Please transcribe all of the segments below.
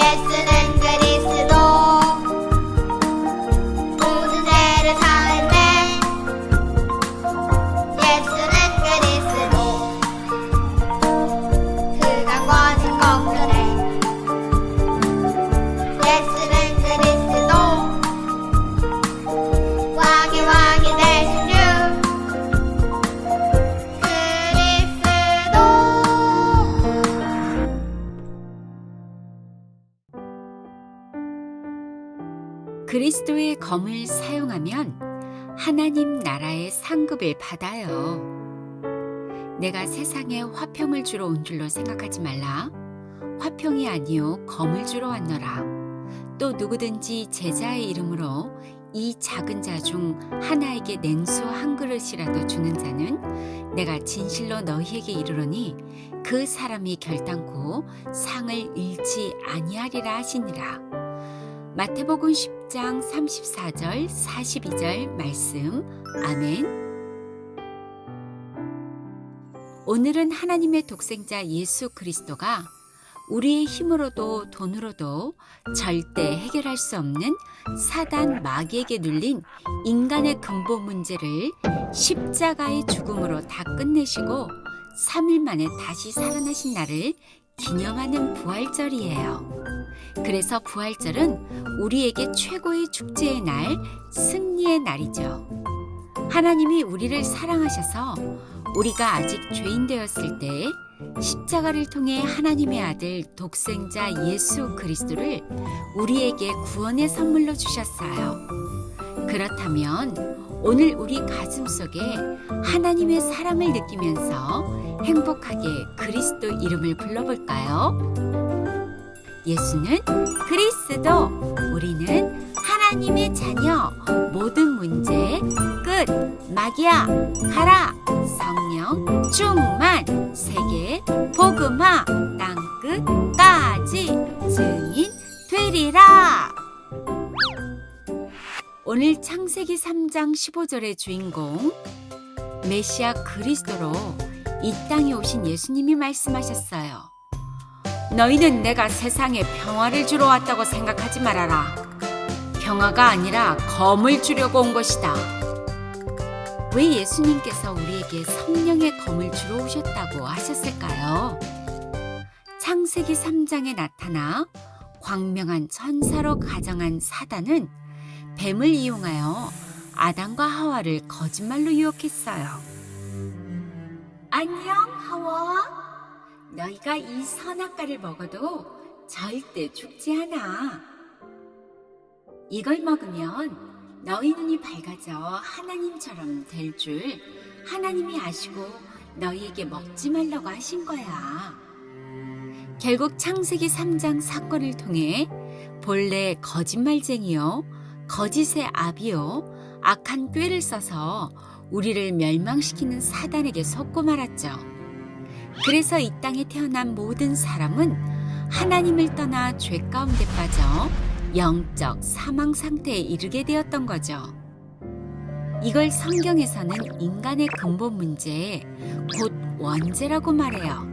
예수는 그리스도 모든 죄를 사했네. 예수는 그리스도 그가 거짓 거꾸네. 예수는 그리스도 왕이 되신 주 그리스도. 그리스도의 검을 사용하면 하나님 나라의 상급을 받아요. 내가 세상에 화평을 주러 온 줄로 생각하지 말라. 화평이 아니요 검을 주러 왔노라. 또 누구든지 제자의 이름으로 이 작은 자 중 하나에게 냉수 한 그릇이라도 주는 자는 내가 진실로 너희에게 이르노니 그 사람이 결단코 상을 잃지 아니하리라 하시니라. 마태복음 10장 34절 42절 말씀. 아멘. 오늘은 하나님의 독생자 예수 그리스도가 우리의 힘으로도 돈으로도 절대 해결할 수 없는 사단 마귀에게 눌린 인간의 근본 문제를 십자가의 죽음으로 다 끝내시고 3일 만에 다시 살아나신 날을 기념하는 부활절이에요. 그래서 부활절은 우리에게 최고의 축제의 날, 승리의 날이죠. 하나님이 우리를 사랑하셔서 우리가 아직 죄인 되었을 때 십자가를 통해 하나님의 아들 독생자 예수 그리스도를 우리에게 구원의 선물로 주셨어요. 그렇다면 오늘 우리 가슴속에 하나님의 사랑을 느끼면서 행복하게 그리스도 이름을 불러볼까요? 예수는 그리스도, 우리는 하나님의 자녀, 모든 문제 끝, 마귀야 가라, 성령 충만, 세계 복음화, 땅끝까지 증인 되리라. 오늘 창세기 3장 15절의 주인공 메시아 그리스도로 이 땅에 오신 예수님이 말씀하셨어요. 너희는 내가 세상에 평화를 주러 왔다고 생각하지 말아라. 평화가 아니라 검을 주려고 온 것이다. 왜 예수님께서 우리에게 성령의 검을 주러 오셨다고 하셨을까요? 창세기 3장에 나타나 광명한 천사로 가정한 사단은 뱀을 이용하여 아담과 하와를 거짓말로 유혹했어요. 안녕 하와. 너희가 이 선악과를 먹어도 절대 죽지 않아. 이걸 먹으면 너희 눈이 밝아져 하나님처럼 될 줄 하나님이 아시고 너희에게 먹지 말라고 하신 거야. 결국 창세기 3장 사건을 통해 본래 거짓말쟁이요, 거짓의 아비요, 악한 꾀를 써서 우리를 멸망시키는 사단에게 속고 말았죠. 그래서 이 땅에 태어난 모든 사람은 하나님을 떠나 죄 가운데 빠져 영적 사망 상태에 이르게 되었던 거죠. 이걸 성경에서는 인간의 근본 문제, 곧 원죄라고 말해요.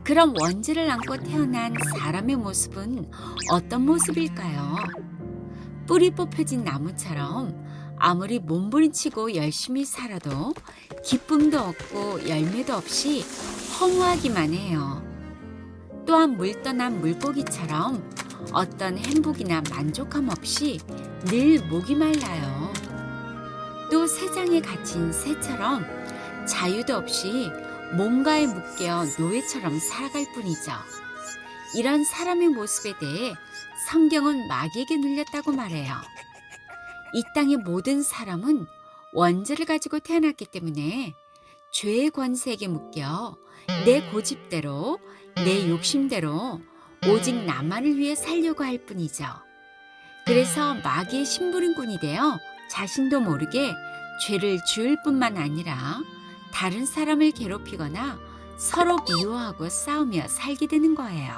그럼 원죄를 안고 태어난 사람의 모습은 어떤 모습일까요? 뿌리 뽑혀진 나무처럼 아무리 몸부림치고 열심히 살아도 기쁨도 없고 열매도 없이 허무하기만 해요. 또한 물 떠난 물고기처럼 어떤 행복이나 만족함 없이 늘 목이 말라요. 또 세상에 갇힌 새처럼 자유도 없이 뭔가에 묶여 노예처럼 살아갈 뿐이죠. 이런 사람의 모습에 대해 성경은 마귀에게 눌렸다고 말해요. 이 땅의 모든 사람은 원죄를 가지고 태어났기 때문에 죄의 권세에게 묶여 내 고집대로, 내 욕심대로 오직 나만을 위해 살려고 할 뿐이죠. 그래서 마귀의 심부름꾼이 되어 자신도 모르게 죄를 지을 뿐만 아니라 다른 사람을 괴롭히거나 서로 미워하고 싸우며 살게 되는 거예요.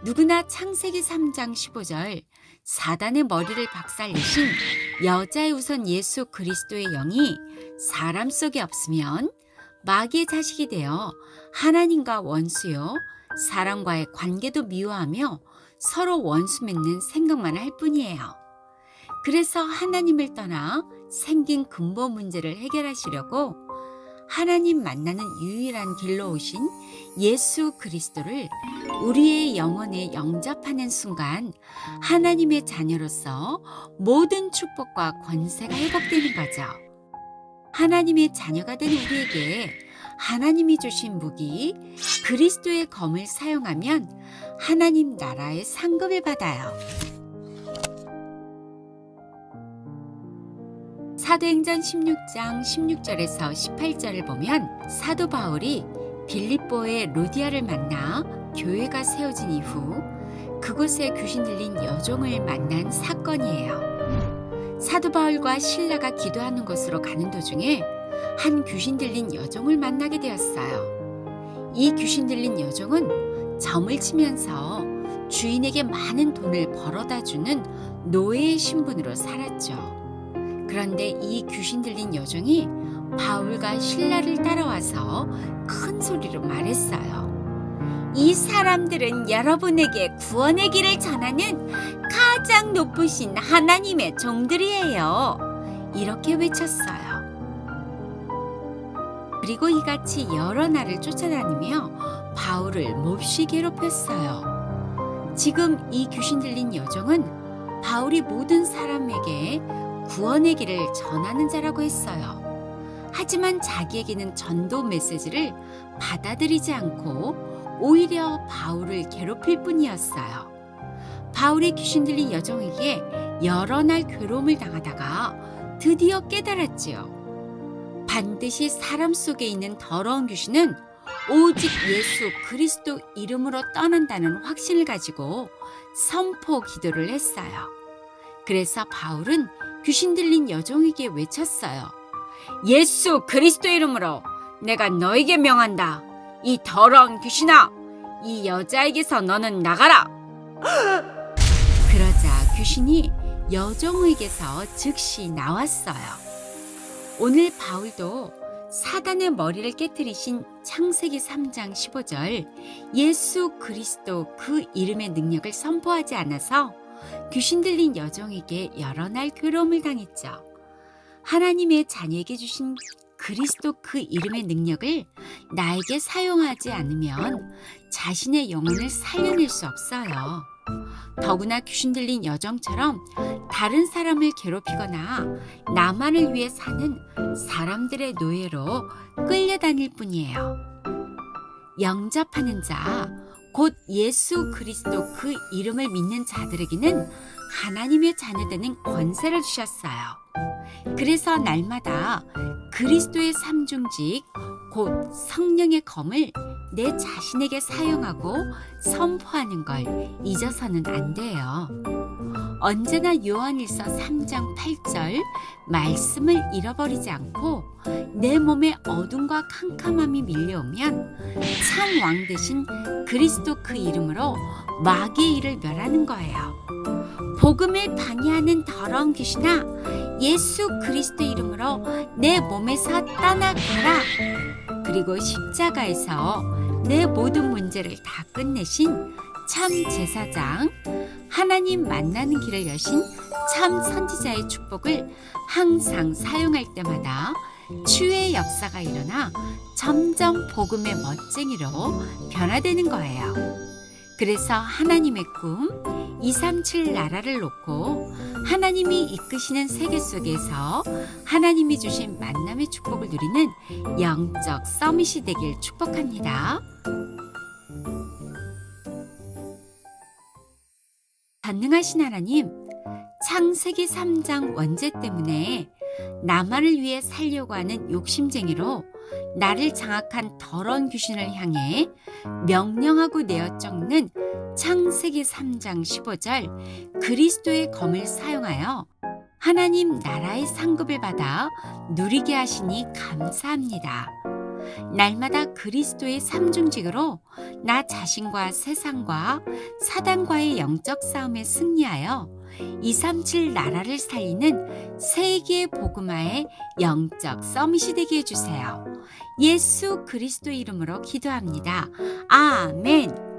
누구나 창세기 3장 15절 사단의 머리를 박살내신 여자의 우선 예수 그리스도의 영이 사람 속에 없으면 마귀의 자식이 되어 하나님과 원수요 사람과의 관계도 미워하며 서로 원수 맺는 생각만 할 뿐이에요. 그래서 하나님을 떠나 생긴 근본 문제를 해결하시려고 하나님 만나는 유일한 길로 오신 예수 그리스도를 우리의 영혼에 영접하는 순간 하나님의 자녀로서 모든 축복과 권세가 회복되는 거죠. 하나님의 자녀가 된 우리에게 하나님이 주신 무기 그리스도의 검을 사용하면 하나님 나라의 상급을 받아요. 사도행전 16장 16절에서 18절을 보면 사도 바울이 빌립보의 루디아를 만나 교회가 세워진 이후 그곳에 귀신 들린 여종을 만난 사건이에요. 사도 바울과 실라가 기도하는 곳으로 가는 도중에 한 귀신 들린 여종을 만나게 되었어요. 이 귀신 들린 여종은 점을 치면서 주인에게 많은 돈을 벌어다 주는 노예의 신분으로 살았죠. 그런데 이 귀신 들린 여종이 바울과 실라를 따라와서 큰 소리로 말했어요. 이 사람들은 여러분에게 구원의 길을 전하는 가장 높으신 하나님의 종들이에요. 이렇게 외쳤어요. 그리고 이같이 여러 날을 쫓아다니며 바울을 몹시 괴롭혔어요. 지금 이 귀신 들린 여종은 바울이 모든 사람에게 구원의 길을 전하는 자라고 했어요. 하지만 자기에게는 전도 메시지를 받아들이지 않고 오히려 바울을 괴롭힐 뿐이었어요. 바울이 귀신 들린 여종에게 여러 날 괴로움을 당하다가 드디어 깨달았지요. 반드시 사람 속에 있는 더러운 귀신은 오직 예수 그리스도 이름으로 떠난다는 확신을 가지고 선포 기도를 했어요. 그래서 바울은 귀신 들린 여종에게 외쳤어요. 예수 그리스도 이름으로 내가 너에게 명한다. 이 더러운 귀신아, 이 여자에게서 너는 나가라. 그러자 귀신이 여종에게서 즉시 나왔어요. 오늘 바울도 사단의 머리를 깨뜨리신 창세기 3장 15절 예수 그리스도 그 이름의 능력을 선포하지 않아서 귀신 들린 여종에게 여러 날 괴로움을 당했죠. 하나님의 자녀에게 주신 그리스도 그 이름의 능력을 나에게 사용하지 않으면 자신의 영혼을 살려낼 수 없어요. 더구나 귀신 들린 여종처럼 다른 사람을 괴롭히거나 나만을 위해 사는 사람들의 노예로 끌려다닐 뿐이에요. 영접하는 자, 곧 예수 그리스도 그 이름을 믿는 자들에게는 하나님의 자녀되는 권세를 주셨어요. 그래서 날마다 그리스도의 삼중직, 곧 성령의 검을 내 자신에게 사용하고 선포하는 걸 잊어서는 안 돼요. 언제나 요한일서 3장 8절 말씀을 잃어버리지 않고 내 몸에 어둠과 캄캄함이 밀려오면 참 왕 대신 그리스도 그 이름으로 마귀의 일을 멸하는 거예요. 복음을 방해하는 더러운 귀신아, 예수 그리스도 이름으로 내 몸에서 떠나가라. 그리고 십자가에서 내 모든 문제를 다 끝내신 참 제사장, 하나님 만나는 길을 여신 참 선지자의 축복을 항상 사용할 때마다 치유의 역사가 일어나 점점 복음의 멋쟁이로 변화되는 거예요. 그래서 하나님의 꿈 237 나라를 놓고 하나님이 이끄시는 세계 속에서 하나님이 주신 만남의 축복을 누리는 영적 서밋이 되길 축복합니다. 전능하신 하나님, 창세기 3장 원죄 때문에 나만을 위해 살려고 하는 욕심쟁이로 나를 장악한 더러운 귀신을 향해 명령하고 내어 쫓는 창세기 3장 15절 그리스도의 검을 사용하여 하나님 나라의 상급을 받아 누리게 하시니 감사합니다. 날마다 그리스도의 삼중직으로 나 자신과 세상과 사단과의 영적 싸움에 승리하여 237 나라를 살리는 세계 복음화의 영적 서밋이 되게 해주세요. 예수 그리스도 이름으로 기도합니다. 아멘.